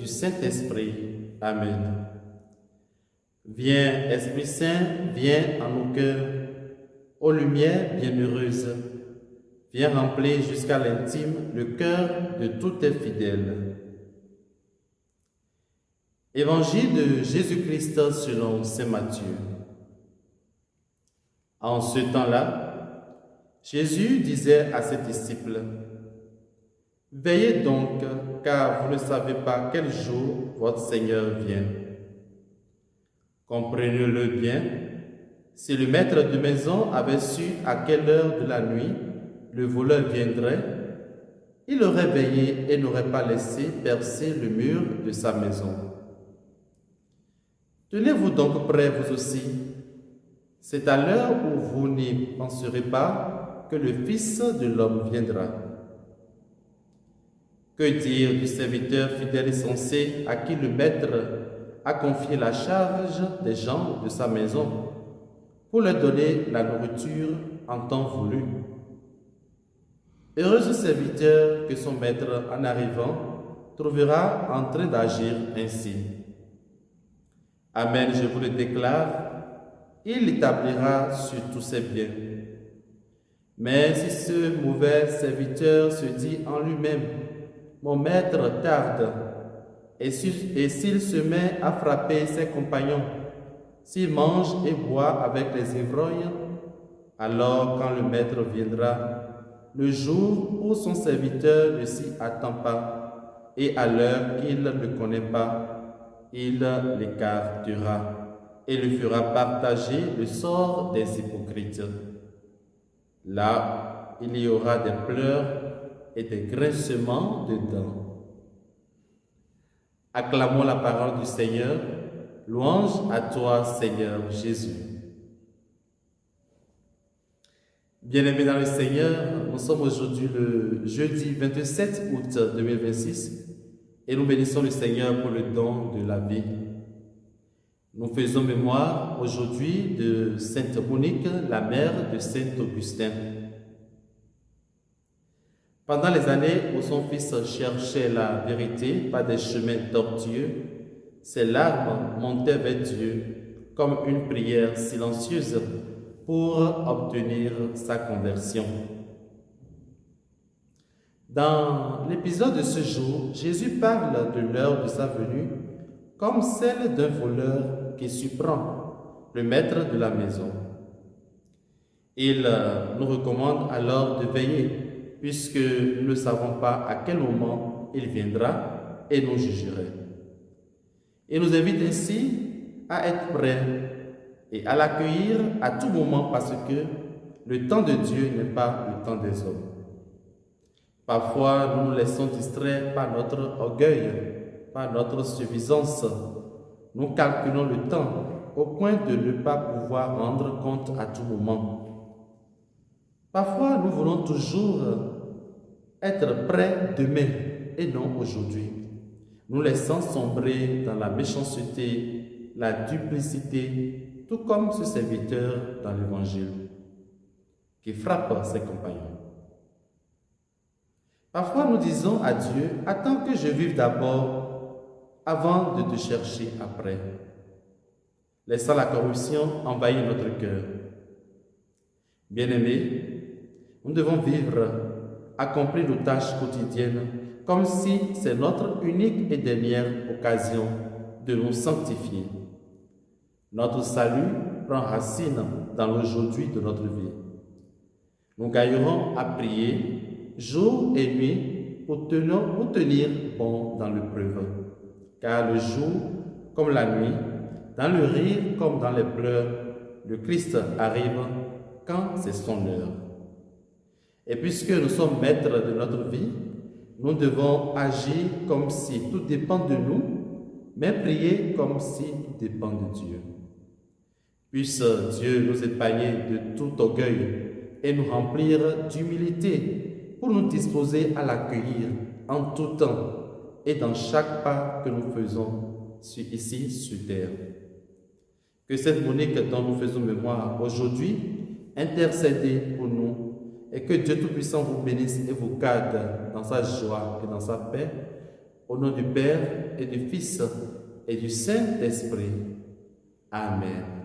du Saint-Esprit. Amen. Viens, Esprit Saint, viens en nos cœurs, ô lumière bienheureuse. Viens remplir jusqu'à l'intime le cœur de tous tes fidèles. Évangile de Jésus-Christ selon saint Matthieu. En ce temps-là, Jésus disait à ses disciples, « Veillez donc, car vous ne savez pas quel jour votre Seigneur vient. Comprenez-le bien, si le maître de maison avait su à quelle heure de la nuit le voleur viendrait, il aurait veillé et n'aurait pas laissé percer le mur de sa maison. Tenez-vous donc prêts vous aussi. C'est à l'heure où vous n'y penserez pas que le Fils de l'homme viendra. Que dire du serviteur fidèle et sensé à qui le maître a confié la charge des gens de sa maison pour leur donner la nourriture en temps voulu? Heureux ce serviteur que son maître, en arrivant, trouvera en train d'agir ainsi. Amen, je vous le déclare, il établira sur tous ses biens. Mais si ce mauvais serviteur se dit en lui-même, mon maître tarde, et s'il se met à frapper ses compagnons, s'il mange et boit avec les ivrognes, alors quand le maître viendra, le jour où son serviteur ne s'y attend pas, et à l'heure qu'il ne connaît pas, il l'écartera et lui fera partager le sort des hypocrites. Là, il y aura des pleurs et des grincements de dents. Acclamons la parole du Seigneur. Louange à toi, Seigneur Jésus. Bien-aimés dans le Seigneur, nous sommes aujourd'hui le jeudi 27 août 2026 et nous bénissons le Seigneur pour le don de la vie. Nous faisons mémoire aujourd'hui de Sainte Monique, la mère de Saint Augustin. Pendant les années où son fils cherchait la vérité par des chemins tortueux, ses larmes montaient vers Dieu comme une prière silencieuse pour obtenir sa conversion. Dans l'épisode de ce jour, Jésus parle de l'heure de sa venue comme celle d'un voleur qui surprend le maître de la maison. Il nous recommande alors de veiller, puisque nous ne savons pas à quel moment il viendra et nous jugerait. Il nous invite ainsi à être prêts et à l'accueillir à tout moment parce que le temps de Dieu n'est pas le temps des hommes. Parfois, nous nous laissons distraire par notre orgueil, par notre suffisance. Nous calculons le temps au point de ne pas pouvoir rendre compte à tout moment. Parfois, nous voulons toujours être prêts demain et non aujourd'hui. Nous laissons sombrer dans la méchanceté, la duplicité, tout comme ce serviteur dans l'Évangile, qui frappe ses compagnons. Parfois, nous disons à Dieu, « Attends que je vive d'abord avant de te chercher après. » Laissant la corruption envahir notre cœur. Bien-aimés, nous devons vivre, accomplir nos tâches quotidiennes comme si c'est notre unique et dernière occasion de nous sanctifier. Notre salut prend racine dans l'aujourd'hui de notre vie. Nous gagnerons à prier jour et nuit pour tenir bon dans l'épreuve. Car le jour comme la nuit, dans le rire comme dans les pleurs, le Christ arrive quand c'est son heure. Et puisque nous sommes maîtres de notre vie, nous devons agir comme si tout dépend de nous, mais prier comme si tout dépend de Dieu. Puisse Dieu nous épargner de tout orgueil et nous remplir d'humilité pour nous disposer à l'accueillir en tout temps et dans chaque pas que nous faisons ici sur terre. Que cette Monique dont nous faisons mémoire aujourd'hui intercède pour nous et que Dieu Tout-Puissant vous bénisse et vous garde dans sa joie et dans sa paix Au nom du Père et du Fils et du Saint-Esprit. Amen.